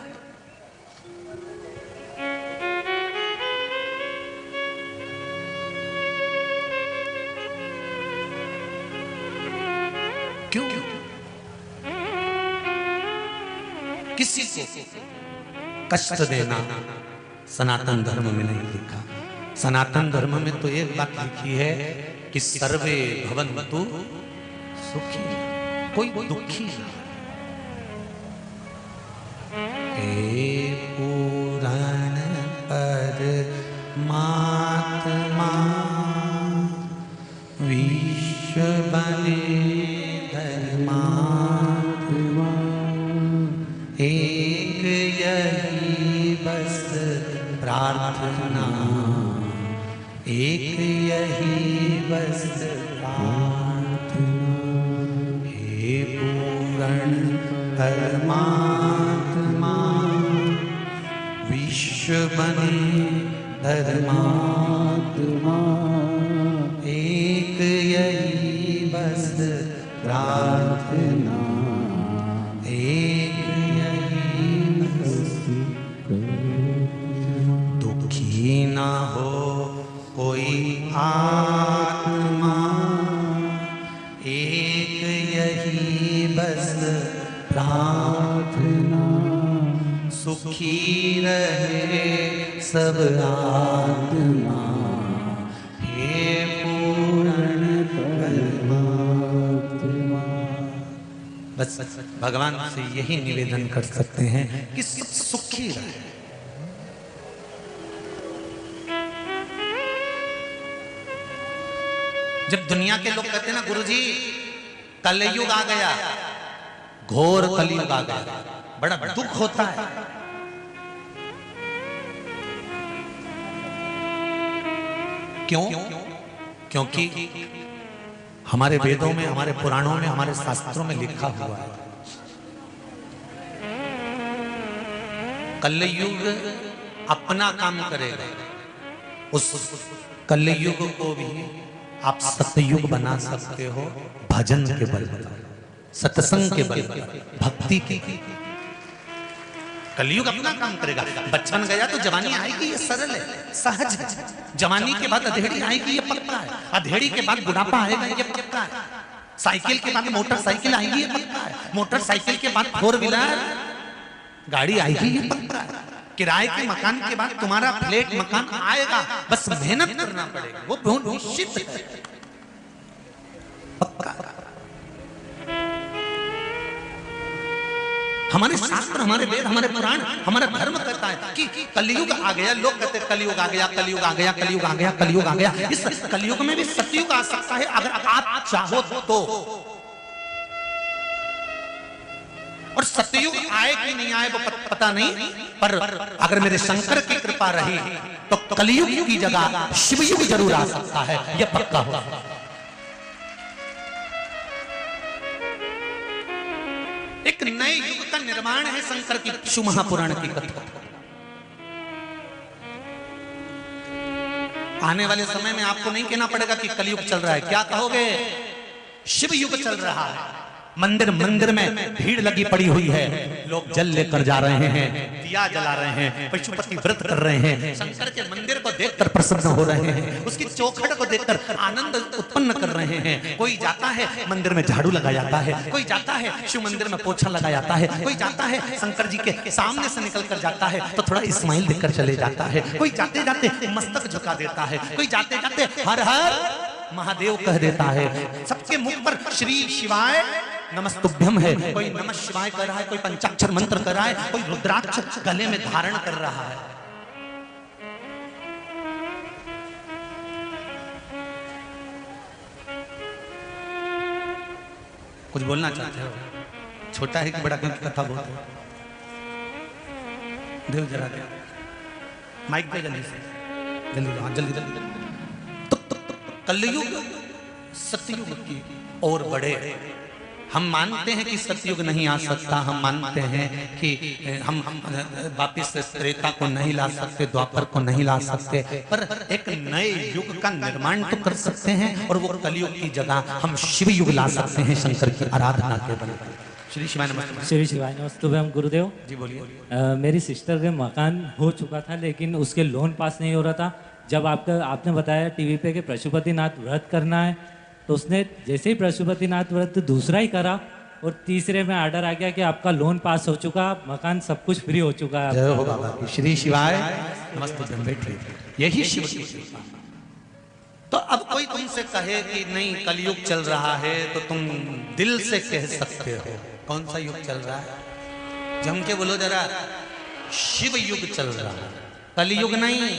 क्यों? किसी को कष्ट देना सनातन धर्म में नहीं लिखा। सनातन धर्म में तो एक बात लिखी है कि सर्वे भवन्तु सुखी, कोई दुखी ना। हे पुराण परमात्मा विश्व बने धर्मात्मा, एक यही बस प्रार्थना, एक यही बस प्रार्थना। हे पूर्ण परमात्मा विश्व बने धर्मात्मा, एक यही बस प्रार्थना, एक यही बस। दुखी ना हो कोई आत्मा, एक यही बस प्रार्थना, सुखी रहे सब आत्मा। हे पूर्ण परमात्मा। बस भगवान से यही निवेदन कर सकते हैं कि सुखी रहे। जब दुनिया के लोग कहते हैं ना गुरुजी कलयुग आ गया, घोर कलयुग आ गया, बड़ा दुख होता है। क्यों? क्योंकि हमारे वेदों में, हमारे पुराणों में, हमारे शास्त्रों में लिखा हुआ है कलयुग अपना काम करेगा, उस कलयुग को भी आप सतयुग बना सकते हो भजन के बल पर, सत्संग के बल पर, भक्ति की। कलयुग अपना काम करेगा। बचपन गया तो जवानी आएगी, ये सरल है, सहज है। जवानी के बाद अधेड़ी आएगी, ये पक्का है। अधेड़ी के बाद बुढ़ापा आएगा, ये पक्का है। साइकिल के बाद मोटरसाइकिल आएगी, ये पक्का है। मोटरसाइकिल के बाद 4 व्हीलर गाड़ी आएगी, ये पक्का है। किराए के मकान के बाद तुम्हारा फ्लैट मकान आएगा, बस मेहनत करना पड़ेगा, वो बहुत निश्चित है, पक्का। हमारे शास्त्र, हमारे वेद, हमारे पुराण, हमारा धर्म कहता है कि कलयुग आ गया। लोग कहते हैं कलयुग आ गया, कलयुग आ गया, कलयुग आ गया, कलयुग आ गया। इस कलयुग में भी सतयुग आ सकता है अगर आप चाहो तो। और सतयुग आए कि नहीं आए वो पता नहीं, पर अगर मेरे शंकर की कृपा रही तो कलयुग की जगह शिवयुग जरूर आ सकता है, यह पक्का हो। एक नए युग का निर्माण है शंकर की शिव महापुराण की कथा। आने वाले समय में आपको नहीं कहना पड़ेगा कि कलयुग चल रहा है, क्या कहोगे? शिव युग चल रहा है। मंदिर मंदिर में भीड़ लगी पड़ी हुई है, लोग जल लेकर जा रहे हैं, दिया जला रहे हैं, पशुपति व्रत कर रहे हैं, शंकर के मंदिर को देखकर प्रसन्न हो रहे हैं, उसकी चौखट को देखकर आनंद उत्पन्न कर रहे हैं। कोई जाता है मंदिर में झाड़ू लगा जाता है, कोई जाता है शिव मंदिर में पोछा लगा जाता है, कोई जाता है शंकर जी के सामने से निकल कर जाता है तो थोड़ा इस्माइल देकर चले जाता है, कोई जाते जाते मस्तक झुका देता है, कोई जाते जाते हर हर महादेव कह देता है। सबके मुख पर श्री शिवाय नमस्तुभ्यम है, कोई नमः शिवाय कर रहा है, कोई पंचाक्षर मंत्र कर रहा है, कोई रुद्राक्ष गले में धारण कर रहा है। कुछ बोलना चाहते हो? छोटा है कि बड़ा कथा बोलते हो? दिल जरा दे, माइक पे जल्दी से, जल्दी जल्दी जल्दी। तो कलयुग सतयुग की और बड़े। हम मानते हैं कि सतयुग नहीं आ सकता, हम मानते हैं कि हम वापिस त्रेता को नहीं ला सकते, द्वापर को नहीं ला सकते, पर एक नए युग का निर्माण तो कर सकते हैं और वो कलयुग की जगह हम शिव युग ला सकते हैं शंकर की आराधना के बल। श्री शिवाय नमस्ते। श्री शिवाय नमस्ते। हम गुरुदेव जी बोलिए। मेरी सिस्टर के मकान हो चुका था लेकिन उसके लोन पास नहीं हो रहा था। जब आपने बताया टीवी पे कि पशुपतिनाथ व्रत करना है तो उसने जैसे ही पशुपतिनाथ व्रत दूसरा ही करा और तीसरे में ऑर्डर आ गया कि आपका लोन पास हो चुका, मकान सब कुछ फ्री हो चुका है। जय हो बाबा की। श्री शिवाय नमस्ते। यही शिव की कृपा। तो अब कोई तुमसे कहे कि नहीं कलयुग चल रहा है तो तुम दिल से कह सकते हो कौन सा युग चल रहा है? जम के बोलो जरा, शिव युग चल रहा है, कलयुग नहीं।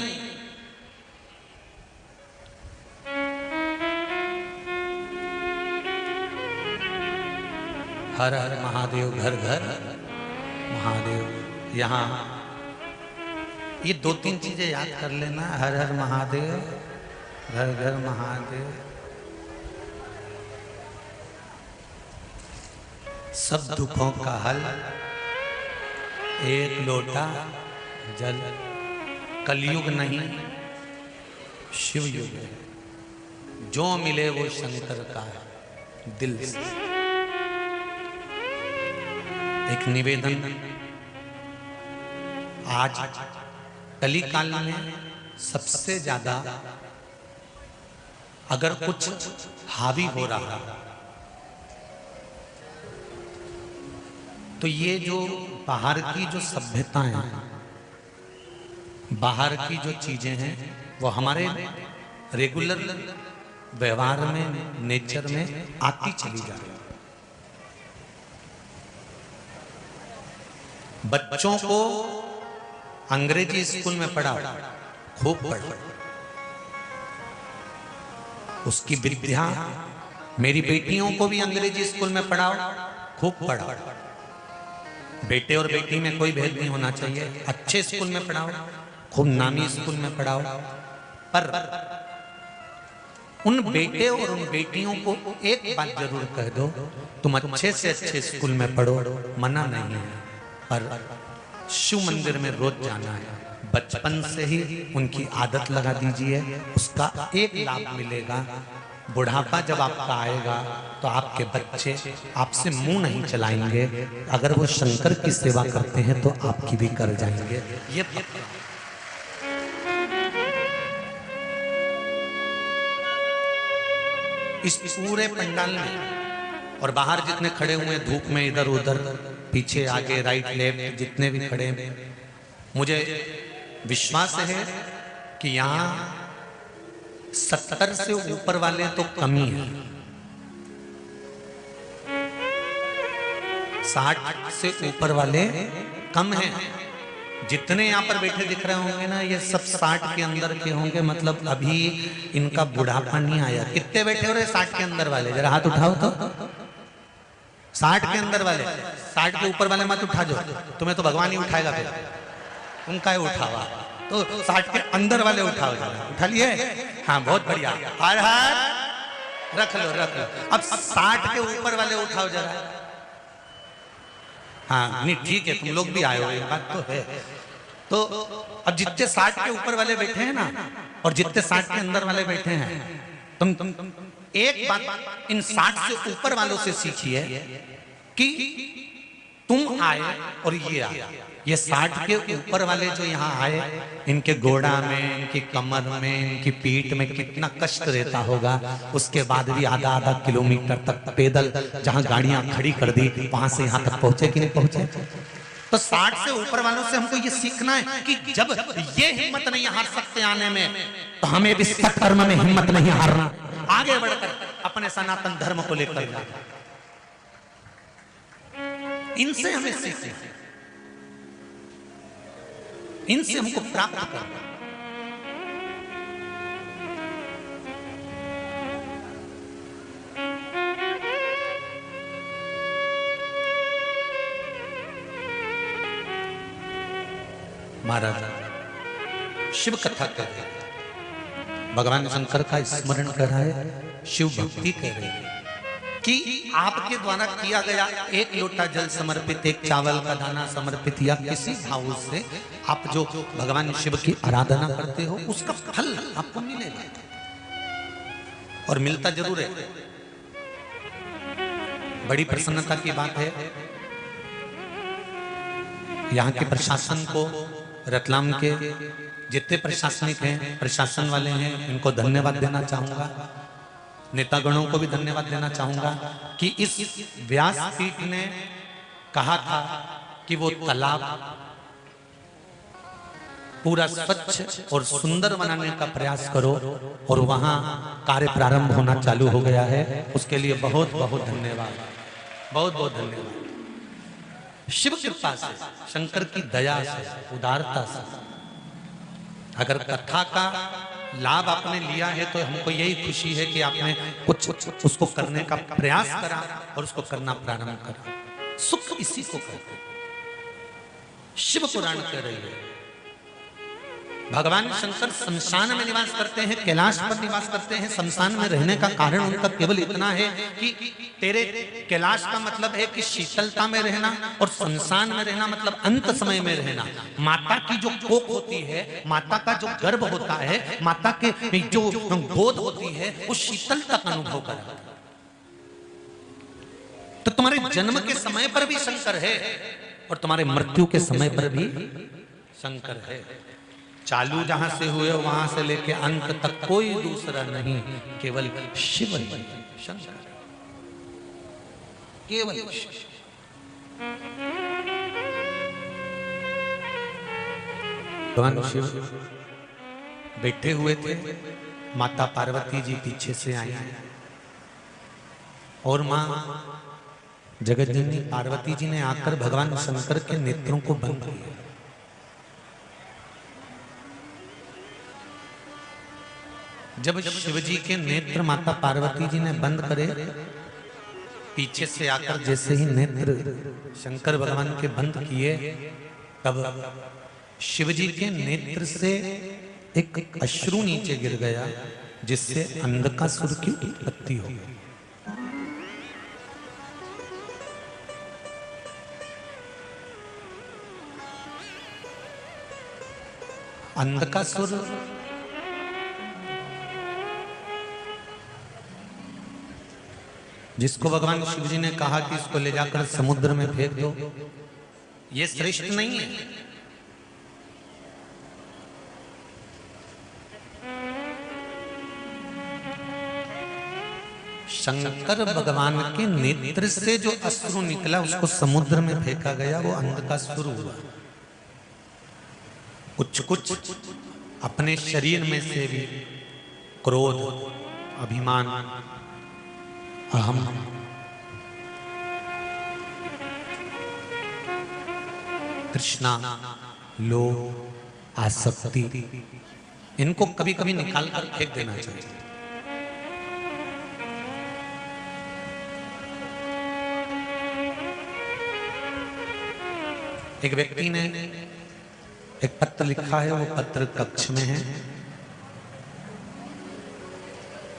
हर हर महादेव, घर घर महादेव। यहाँ ये 2-3 चीजें याद कर लेना, हर हर महादेव, घर घर महादेव। सब दुखों का हल, एक लोटा जल। कलयुग नहीं, शिव युग है। जो मिले वो शंकर का है, दिल से। एक निवेदन, आज कली काल में सबसे ज्यादा अगर कुछ हावी हो रहा तो ये जो बाहर की जो सभ्यताएं हैं, बाहर की जो चीजें हैं, वो हमारे रेगुलर व्यवहार में, नेचर में आती चली जा रही है। बच्चों को अंग्रेजी स्कूल में पढ़ाओ, खूब पढ़ो, उसकी विद्या। मेरी बेटियों को भी अंग्रेजी स्कूल में पढ़ाओ, खूब पढ़ाओ। बेटे और बेटी में कोई भेद नहीं होना चाहिए। अच्छे स्कूल में पढ़ाओ, खूब नामी स्कूल में पढ़ाओ, पर उन बेटे और उन बेटियों को एक बात जरूर कह दो, तुम अच्छे से अच्छे स्कूल में पढ़ो, मना नहीं है, पर शिव मंदिर में रोज जाना है। बचपन से ही उनकी आदत लगा दीजिए, उसका एक लाभ मिलेगा बुढ़ापा जब आपका आएगा तो आपके बच्चे आपसे मुंह नहीं चलाएंगे। अगर वो शंकर की सेवा करते हैं तो आपकी भी कर जाएंगे। ये पक्का। इस पूरे पंडाल में और बाहर जितने खड़े हुए हैं धूप में, इधर उधर, पीछे आगे, राइट लेफ्ट, जितने भी खड़े हैं, मुझे विश्वास है कि यहाँ 70 से ऊपर वाले तो कम ही है। 60 से ऊपर वाले कम हैं। जितने यहाँ पर बैठे दिख रहे होंगे ना, ये सब 60 के अंदर के होंगे। मतलब अभी इनका बुढ़ापा नहीं आया। कितने बैठे हो रहे 60 के अंदर वाले? जरा हाथ उठाओ तो। 60 के अंदर वाले, 60 के ऊपर वाले मत उठा। जो तुम्हें तो भगवान ही उठाएगा, फिर उनका ही उठावा। तो 60 के अंदर वाले उठाओ। जरा उठा लिए? हाँ, बहुत बढ़िया। हर हर रख लो, रख लो। अब 60 के ऊपर वाले उठाओ जरा। हाँ, नहीं ठीक है, तुम लोग भी आए हो, ये बात तो है। तो अब जितने 60 के ऊपर वाले बैठे हैं ना, और जितने 60 के अंदर वाले बैठे हैं, तुम एक बात इन 60 से ऊपर वालों से सीखिए कि तुम आए और ये आए। ये 60 के ऊपर वाले जो यहाँ आए, इनके गोड़ा में, इनकी कमर में, इनकी पीठ में कितना कष्ट रहता होगा। उसके बाद भी आधा आधा किलोमीटर तक पैदल जहाँ गाड़ियां खड़ी कर दी, वहां से यहाँ तक पहुंचे कि नहीं पहुंचे? तो 60 से ऊपर वालों से हमको ये सीखना है कि जब ये हिम्मत नहीं हार सकते आने में, तो हमें भी सत्कर्म में हिम्मत नहीं हारना। आगे बढ़कर अपने सनातन धर्म को लेकर इनसे हमें सीखना, इनसे हमको प्राप्त करना। महाराज शिव कथा कह रहे, भगवान शंकर का स्मरण कर रहे, शिव भक्ति कह रहे कि आपके द्वारा किया गया एक लोटा जल समर्पित, एक चावल का दाना समर्पित, या किसी भाव से आप जो भगवान शिव की आराधना करते हो, उसका फल आपको मिलेगा। और मिलता जरूर है। बड़ी प्रसन्नता की बात है। यहाँ के प्रशासन को, रतलाम के जितने प्रशासनिक हैं, प्रशासन वाले हैं, इनको धन्यवाद देना चाहूंगा। नेतागणों को भी धन्यवाद देना चाहूंगा कि इस व्यासपीठ ने कहा था कि वो तालाब पूरा स्वच्छ और सुंदर बनाने का प्रयास करो, और वहां कार्य प्रारंभ होना चालू हो गया है। उसके लिए बहुत बहुत धन्यवाद, बहुत बहुत धन्यवाद। शिव कृपा से, शंकर की दया से, उदारता से, अगर कथा का लाभ आपने लिया है तो हमको यही खुशी है कि आपने कुछ उसको करने का प्रयास करा और उसको करना प्रारंभ करा। सुख इसी को कहते हैं। शिव पुराण कह रही है भगवान शंकर शमशान में निवास करते हैं, कैलाश पर निवास करते हैं। शमशान में रहने का कारण उनका केवल इतना है कि तेरे कैलाश का मतलब है कि शीतलता में रहना, और शमशान में रहना मतलब अंत समय में रहना। माता की जो कोख होती है, माता का जो गर्भ होता है, माता के जो गोद होती है, वो शीतलता का अनुभव कराता है। तो तुम्हारे जन्म के समय पर भी शंकर है, और तुम्हारे मृत्यु के समय पर भी शंकर है। चालू जहां से हुए वहां से लेके अंत तक कोई दूसरा नहीं, केवल शिव शंकर, केवल भगवान शिव बैठे हुए थे। माता पार्वती जी पीछे से आई, और मां जगतजननी पार्वती जी ने आकर भगवान शंकर के नेत्रों को बंद किया। जब शिवजी के नेत्र माता पार्वती जी ने बंद करे, पीछे से आकर जैसे ही नेत्र शंकर भगवान के बंद किए, तब शिवजी के नेत्र से एक अश्रु नीचे गिर गया, जिससे अंधकासुर की उत्पत्ति हो गई। अंधकासुर जिसको भगवान शिव जी ने कहा कि इसको ले जाकर समुद्र में फेंक दो, ये श्रेष्ठ नहीं है। शंकर भगवान के नेत्र से जो अश्रु निकला उसको समुद्र में फेंका गया, वो अंधकासुर हुआ। कुछ कुछ अपने शरीर में से भी क्रोध, अभिमान, अहम, तृष्णा, लोभ, आसक्ति, इनको कभी कभी निकाल कर फेंक देना चाहिए। एक व्यक्ति ने एक पत्र लिखा है, वो पत्र कक्ष में है।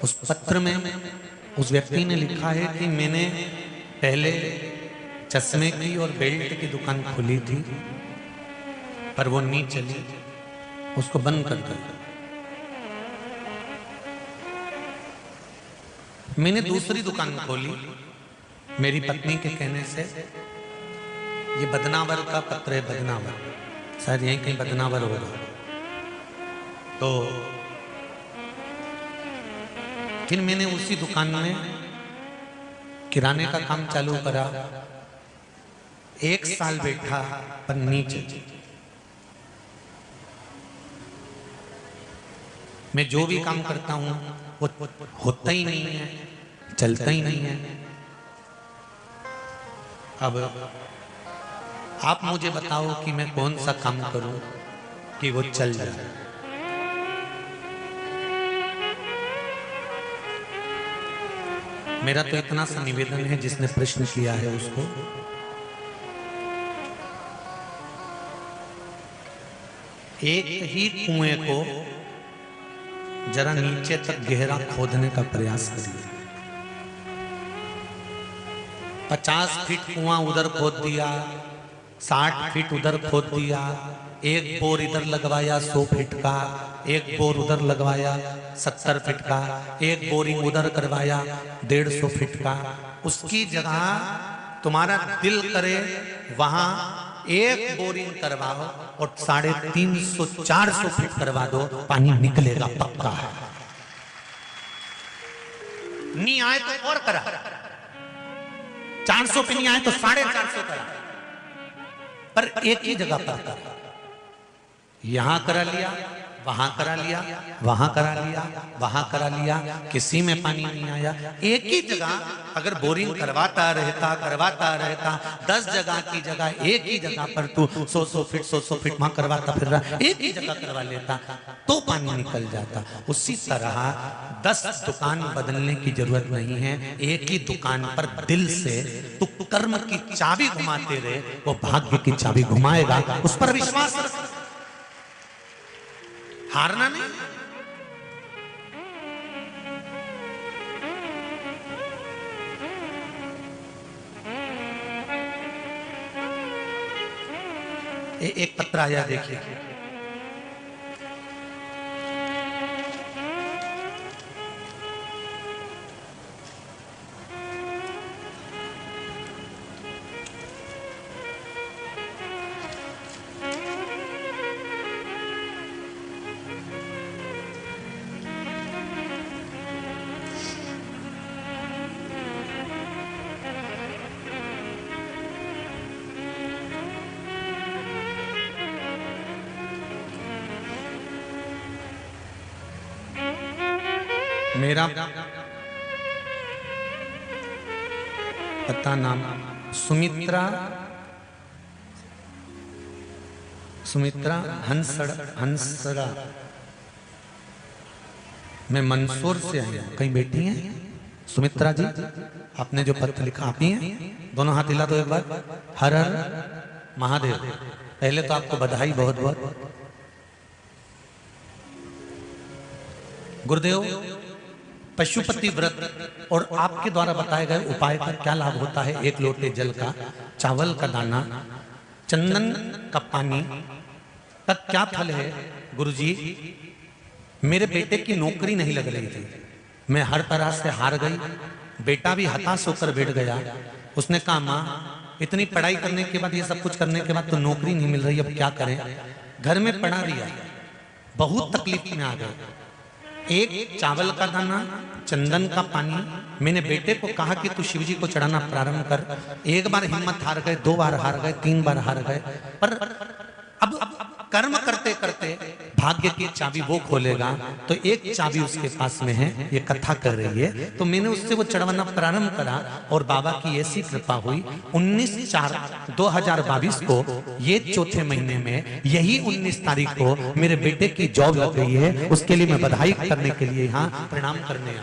उस पत्र में उस व्यक्ति ने लिखा है कि मैंने पहले चश्मे की और बेल्ट की दुकान खोली थी, पर वो नहीं चली, उसको बंद कर दिया। मैंने दूसरी दुकान खोली, मेरी पत्नी के कहने से। ये बदनावर का पत्र है, बदनावर, शायद यहीं कहीं बदनावर होगा। तो फिर मैंने उसी दुकान में किराने का काम चालू करा। 1 साल बैठा पर नीचे। मैं जो भी काम करता हूं वो होता ही नहीं है, चलता ही नहीं है। अब आप मुझे बताओ कि मैं कौन सा काम करूं कि वो चल जाए। मेरा तो इतना सा निवेदन है, जिसने प्रश्न किया है उसको एक ही कुएं को जरा नीचे तक गहरा खोदने का प्रयास करिए। 50 फीट कुआं उधर खोद दिया, 60 फीट उधर खोद दिया, एक बोर इधर लगवाया 100 फीट का, एक बोर उधर लगवाया 70 फीट का, एक बोरिंग उधर करवाया 150 फीट का। उसकी जगह तुम्हारा दिल करे वहां एक बोरिंग करवाओ और 350-400 फीट करवा दो, पानी निकलेगा, पक्का है। नहीं आए तो और करा, 400 पे नहीं आए तो 450 करा, पर एक ही जगह पर करा। यहां करा लिया, वहां करा लिया, वहां करा लिया, वहां करा लिया, किसी में पानी नहीं आया। एक ही जगह अगर बोरिंग करवाता रहता 10 जगह की जगह एक ही जगह पर तू 100 फीट वहां करवाता फिर रहा, एक ही जगह करवा लेता तो पानी निकल जाता। उसी तरह 10 दुकान बदलने की जरूरत नहीं है, एक ही दुकान पर दिल से तू कर्म की चाबी घुमाते रहे, वो भाग्य की चाबी घुमाएगा। उस पर विश्वास रख, हारना नहीं। एक पत्र आया, देखिए। मेरा पता नाम सुमित्रा हंसड़ा। मैं मंदसौर से आई हूं। कहीं बैठी हैं सुमित्रा जी? आपने जो पत्र लिखा आप ही हैं? दोनों हाथ हिला दो एक बार। हर हर महादेव। पहले तो आपको बधाई बहुत बहुत। गुरुदेव, पशुपति व्रत और आपके द्वारा बताए गए उपाय का क्या लाभ होता है? 1 लोटे जल का, चावल का दाना, चंदन का पानी का क्या फल है? गुरुजी, मेरे बेटे की नौकरी नहीं लग रही थी, मैं हर तरह से हार गई, बेटा भी हताश होकर बैठ गया। उसने कहा माँ इतनी पढ़ाई करने के बाद, ये सब कुछ करने के बाद तो नौकरी नहीं मिल रही, अब क्या करें। घर में पड़ा रिया, बहुत तकलीफ में आ गए। एक चावल का दाना, चंदन का पानी। मैंने बेटे को कहा कि तू शिव जी को चढ़ाना प्रारंभ कर। एक बार हिम्मत हार गए, 2 बार हार गए, 3 बार हार गए। पर अब कर्म करते करते भाग्य की चाबी वो खोलेगा। तो एक चाबी उसके पास में है, ये कथा कर रही है। तो मैंने उससे वो चढ़वाना प्रारंभ करा और बाबा की ऐसी कृपा हुई। 19/4/2022 को, ये चौथे महीने में, यही 19 तारीख को मेरे बेटे की जॉब लग गई है। उसके लिए मैं बधाई करने के लिए यहाँ प्रणाम करने आया।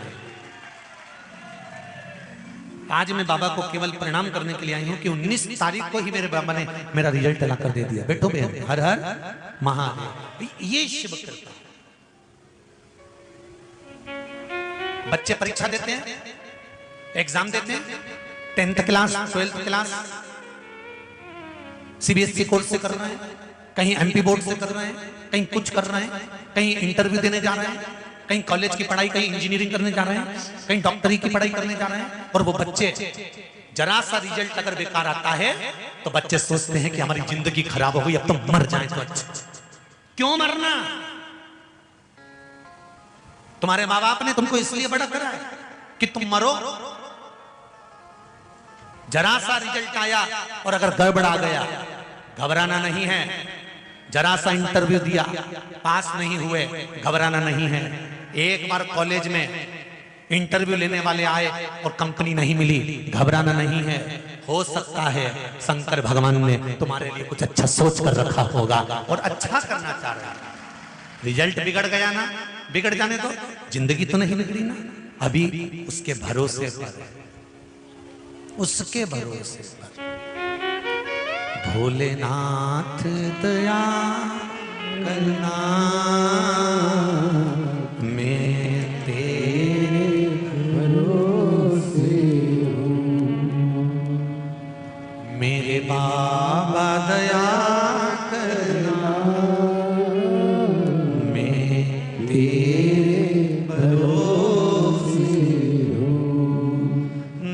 आज मैं बाबा को केवल प्रणाम करने के लिए आई हूं कि 19 तारीख को ही मेरे बाबा ने मेरा रिजल्ट ला कर दे दिया। बैठो बहन, हर हर महादेव। ये शिव कृपा। बच्चे परीक्षा देते हैं, एग्जाम देते हैं, 10th class, 12th class, CBSE course से कर रहे हैं, कहीं एमपी बोर्ड से कर रहे हैं, कहीं कुछ कर रहे हैं, कहीं इंटरव्यू देने जा रहे हैं, कहीं कॉलेज की पढ़ाई, कहीं इंजीनियरिंग करने जा रहे हैं, कहीं डॉक्टरी की पढ़ाई करने जा रहे हैं। और वो बच्चे, जरा सा रिजल्ट अगर बेकार आता है तो बच्चे सोचते हैं कि हमारी जिंदगी खराब हो गई, अब तो मर जाए। तो अच्छा, क्यों मरना? तुम्हारे माँ बाप ने तुमको इसलिए बड़ा करा है कि तुम मरो। जरा सा रिजल्ट आया और अगर गड़बड़ा गया, घबराना नहीं है। जरा सा इंटरव्यू दिया, पास नहीं हुए, घबराना नहीं है। एक बार कॉलेज में इंटरव्यू लेने वाले आए और कंपनी नहीं मिली, घबराना नहीं है। हो सकता है शंकर भगवान ने तुम्हारे लिए कुछ अच्छा सोच कर रखा होगा और अच्छा करना चाह रहा है। रिजल्ट बिगड़ गया ना, बिगड़ जाने तो जिंदगी तो नहीं बिगड़ी ना। अभी उसके भरोसे पर, उसके भरोसे पर। भोलेनाथ दया करना, मैं तेरे भरोसे हूँ। मेरे बाबा दया करना, मैं तेरे भरोसे हूँ।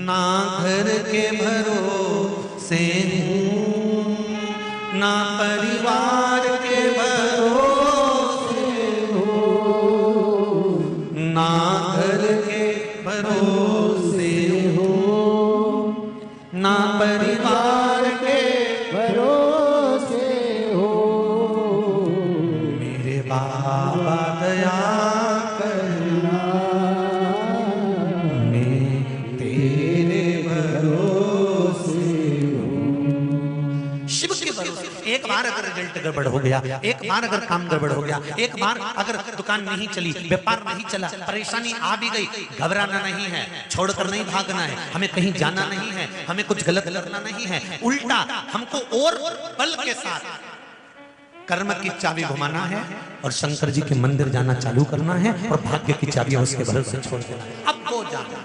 ना घर के भरोसे हूँ, ना परिवार के भरोसे हो, ना घर के भरोसे हो, ना परिवार के भरोसे हो। मेरे बाबा दया करना, मैं तेरे भरोसे हूँ। शिव के भरोसे। एक बार अगर रिजल्ट गड़बड़ हो गया, एक बार अगर काम गड़बड़ हो गया, एक बार अगर दुकान नहीं चली, व्यापार नहीं चला, परेशानी आ भी गई, घबराना नहीं है, छोड़कर नहीं भागना है, हमें कहीं जाना नहीं है, हमें कुछ गलत करना नहीं है। उल्टा हमको और बल के साथ कर्म की चाबी घुमाना है और शंकर जी के मंदिर जाना चालू करना है और भाग्य की चाबियां उसके भरोसे छोड़ देना है। अब वो जाना